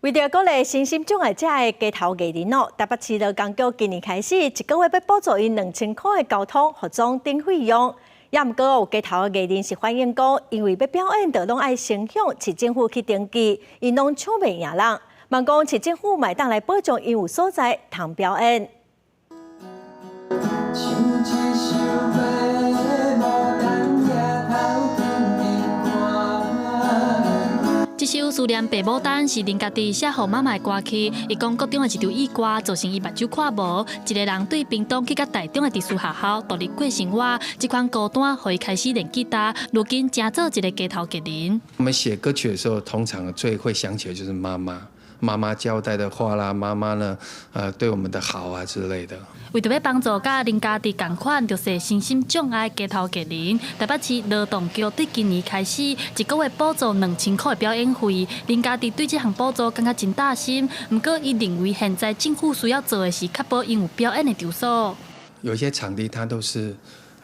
为着鼓励身心障碍者的街头艺人哦，台北市劳工局今年开始1个月要补助因2000块的交通服装等费用。也毋过有街头的艺人是反映讲，因为要表演，就拢爱先向市政府去登记，因拢抢袂赢人。望讲市政府买当来保障因有所在通表演。 这首思念爸母单是林家己写给妈妈的歌曲。伊讲各中的一条意歌，造成伊目睭看无。一个人对屏东去到台中的特殊学校独立过生活，这款孤单，让伊开始练吉他。如今正做一个街头艺人。我们写歌曲的时候，通常最会想起的就是妈妈。 妈妈交代的话啦，妈妈呢，对我们的好啊之类的。为着要帮助甲林家己同款，就是身心障碍街头艺人，台北市劳动局对今年开始1个月补助2000块的表演费。林家己对这项补助感觉真大心，不过伊认为现在政府需要做的是确保因有表演的场所。有一些场地它都是。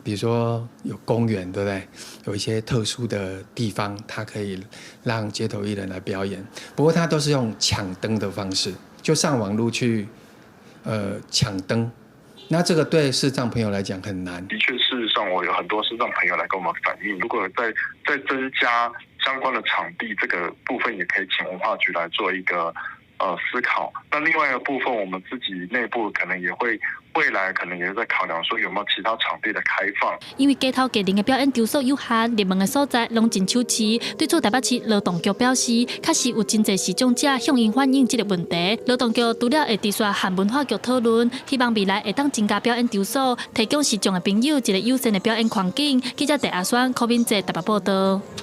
比如说有公园，对不对？有一些特殊的地方，它可以让街头艺人来表演。不过它都是用抢灯的方式，就上网路去抢灯。那这个对视障朋友来讲很难。的确，事实上我有很多视障朋友来跟我们反映，如果再增加相关的场地，这个部分也可以请文化局来做一个思考。那另外一个部分，我们自己内部可能也会。 未来可能也在考量说有没有其他场地的开放，因为街头艺人的表演场所有限，热门的所在拢真手持。对此，台北市劳动局表示，确实有真侪视障者向因反映这个问题。劳动局除了会直率和文化局讨论，希望未来会当增加表演场所，提供视障的朋友一个友善的表演环境。记者戴阿轩、柯敏哲台北报道。